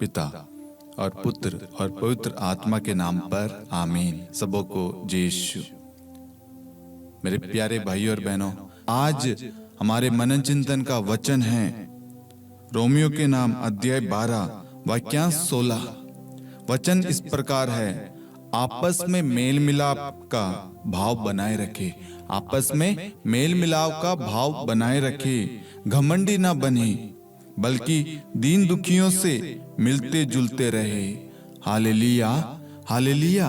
पिता और पुत्र और पवित्र आत्मा के नाम पर आमीन। सबों को जय यीशु। मेरे प्यारे भाइयों और बहनों, आज हमारे मनन चिंतन का वचन है रोमियो के नाम अध्याय 12 वाक्यांश 16। वचन इस प्रकार है, आपस में मेल मिलाप का भाव बनाए रखे। आपस में मेल मिलाप का भाव बनाए रखे, घमंडी ना बने, बल्कि दीन दुखियों से मिलते जुलते रहे। Hallelujah, hallelujah.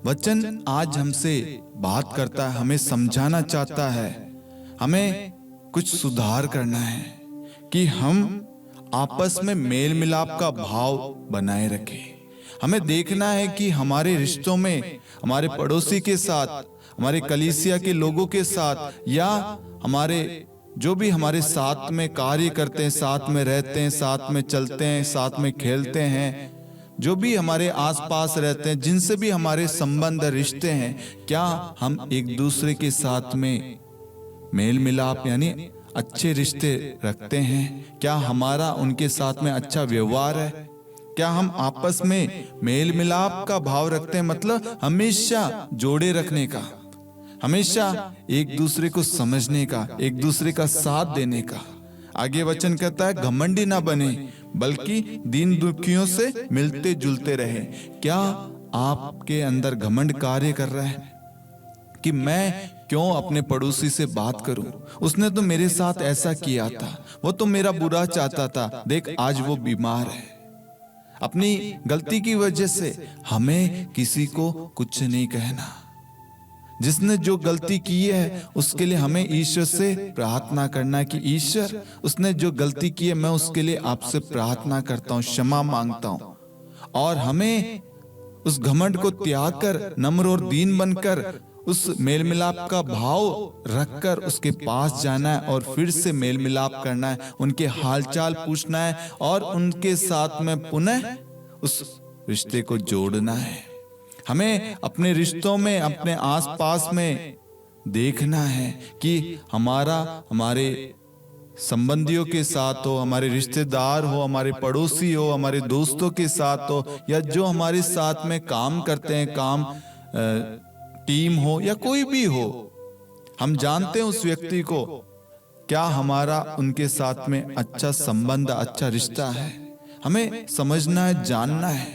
वचन आज हमसे बात करता है, हमें समझाना चाहता है, हमें कुछ सुधार करना है कि हम आपस में मेल मिलाप का भाव बनाए रखें। हमें देखना है कि हमारे रिश्तों में, हमारे पड़ोसी के साथ, हमारे कलीसिया के लोगों के साथ, या हमारे जो भी हमारे साथ में कार्य करते हैं, साथ में रहते हैं, साथ में चलते हैं, साथ में खेलते हैं, जो भी हमारे आसपास रहते हैं, जिनसे भी हमारे संबंध रिश्ते हैं, क्या हम एक दूसरे के साथ में मेल मिलाप यानी अच्छे रिश्ते रखते हैं? क्या हमारा उनके साथ में अच्छा व्यवहार है? क्या हम आपस में मेल मिलाप का भाव रखते हैं? मतलब हमेशा जोड़े रखने का, हमेशा एक दूसरे को समझने का, एक दूसरे का साथ देने का। आगे वचन कहता है, घमंडी ना बने, बल्कि दीन दुखियों से मिलते जुलते रहे। क्या आपके अंदर घमंड कार्य कर रहा है कि मैं क्यों अपने पड़ोसी से बात करूं? उसने तो मेरे साथ ऐसा किया था, वो तो मेरा बुरा चाहता था, देख आज वो बीमार है। अपनी गलती की वजह से हमें किसी को कुछ नहीं कहना। जिसने जो गलती की है उसके लिए हमें ईश्वर से प्रार्थना करना कि ईश्वर, उसने जो गलती की है मैं उसके लिए आपसे प्रार्थना करता हूँ, क्षमा मांगता हूँ। और हमें उस घमंड को त्याग कर नम्र और दीन बनकर उस मेल मिलाप का भाव रखकर उसके पास जाना है और फिर से मेल मिलाप करना है, उनके हालचाल पूछना है और उनके साथ में पुनः उस रिश्ते को जोड़ना है। हमें अपने रिश्तों में, अपने आसपास में देखना है कि हमारे संबंधियों के साथ हो, हमारे रिश्तेदार हो, हमारे पड़ोसी हो, हमारे दोस्तों के साथ हो, या जो हमारे साथ में काम करते हैं, काम टीम हो या कोई भी हो, हम जानते हैं उस व्यक्ति को, क्या हमारा उनके साथ में अच्छा संबंध, अच्छा रिश्ता है? हमें समझना है, जानना है।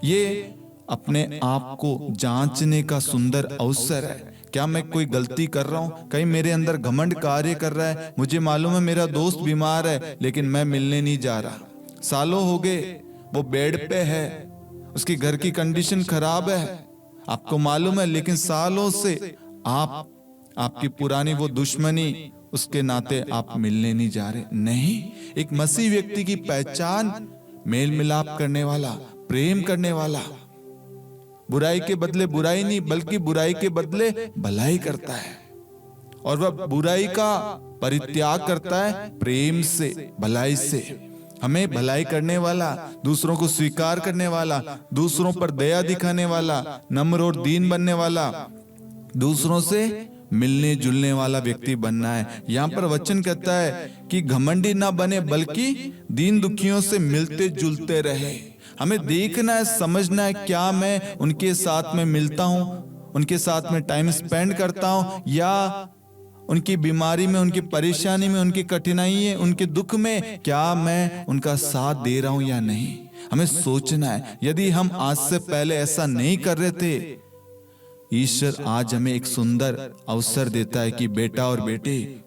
ये अपने आप को जांचने का सुंदर अवसर है। क्या मैं कोई गलती कर रहा हूं? कहीं मेरे अंदर घमंड कार्य कर रहा है? मुझे मालूम है मेरा दोस्त बीमार है, लेकिन मैं मिलने नहीं जा रहा। सालों हो गए वो बेड पे है, उसकी घर की कंडीशन खराब है, आपको मालूम है, लेकिन सालों से आपकी पुरानी वो दुश्मनी, उसके नाते आप मिलने नहीं जा रहे। नहीं, एक मसीह व्यक्ति की पहचान मेल मिलाप करने वाला, प्रेम करने वाला, बुराई के बदले बुराई नहीं बल्कि बुराई के बदले भलाई करता है, और वह बुराई का परित्याग करता है प्रेम से, भलाई से। हमें भलाई करने वाला, दूसरों को स्वीकार करने वाला, दूसरों पर दया दिखाने वाला, नम्र और दीन बनने वाला, दूसरों से मिलने जुलने वाला व्यक्ति बनना है। यहाँ पर वचन कहता है कि घमंडी ना बने, बल्कि दीन दुखियों से मिलते जुलते रहे। हमें देखना है, समझना है, क्या मैं उनके साथ में मिलता हूं, उनके साथ में टाइम स्पेंड करता हूं, या उनकी बीमारी में, उनकी परेशानी में, उनकी कठिनाई है, उनके दुख में क्या मैं उनका साथ दे रहा हूं या नहीं? हमें सोचना है। यदि हम आज से पहले ऐसा नहीं कर रहे थे, ईश्वर आज हमें एक सुंदर अवसर देता है कि बेटा और बेटी,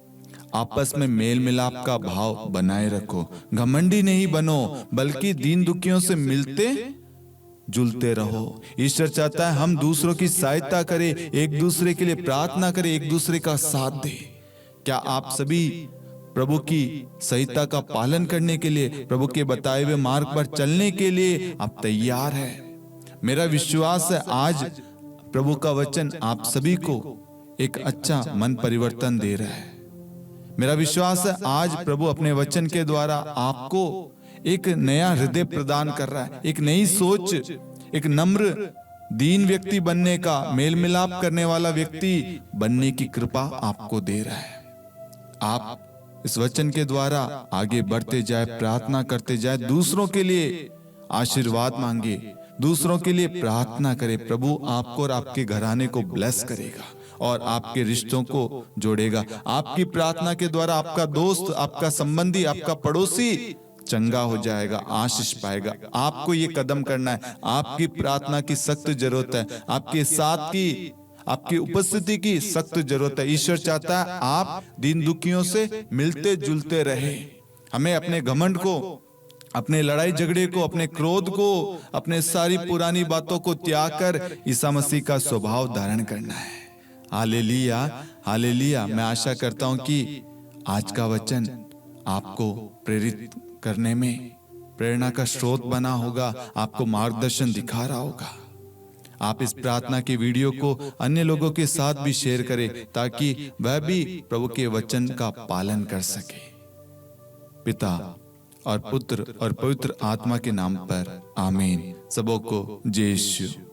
आपस में मेल मिलाप का भाव बनाए रखो, घमंडी नहीं बनो, बल्कि दीन दुखियों से मिलते जुलते रहो। ईश्वर चाहता है हम दूसरों की सहायता करें, एक दूसरे के लिए प्रार्थना करें, एक दूसरे का साथ दें। क्या आप सभी प्रभु की सहायता का पालन करने के लिए, प्रभु के बताए हुए मार्ग पर चलने के लिए आप तैयार हैं? मेरा विश्वास है आज प्रभु का वचन आप सभी को एक अच्छा मन परिवर्तन दे रहा है। मेरा विश्वास है आज प्रभु अपने वचन के द्वारा आपको एक नया हृदय प्रदान कर रहा है, एक नई सोच, एक नम्र दीन व्यक्ति बनने का, मेल मिलाप करने वाला व्यक्ति बनने की कृपा आपको दे रहा है। आप इस वचन के द्वारा आगे बढ़ते जाए, प्रार्थना करते जाए, दूसरों के लिए आशीर्वाद मांगे, दूसरों के लिए प्रार्थना करें। प्रभु आपको और आपके घराने को ब्लेस करेगा और आपके रिश्तों को जोड़ेगा। आपकी प्रार्थना के द्वारा आपका दोस्त, आपका संबंधी, आपका पड़ोसी चंगा हो जाएगा, आशीष पाएगा। आपको ये कदम करना है। आपकी प्रार्थना की सख्त जरूरत है, आपके साथ की, आपकी उपस्थिति की सख्त जरूरत है। ईश्वर चाहता है आप दीन दुखियों से मिलते जुलते रहे। हमें अपने घमंड को, अपने लड़ाई झगड़े को, अपने क्रोध को, अपने सारी पुरानी बातों को त्याग कर ईसा मसीह का स्वभाव धारण करना है। Hallelujah, hallelujah. मैं आशा करता हूं कि आज का वचन आपको प्रेरित करने में प्रेरणा का स्रोत बना होगा, आपको मार्गदर्शन दिखा रहा होगा। आप इस प्रार्थना की वीडियो को अन्य लोगों के साथ भी शेयर करें ताकि वह भी प्रभु के वचन का पालन कर सके। पिता और पुत्र और पवित्र आत्मा के नाम पर आमीन। सबों को जय यीशु।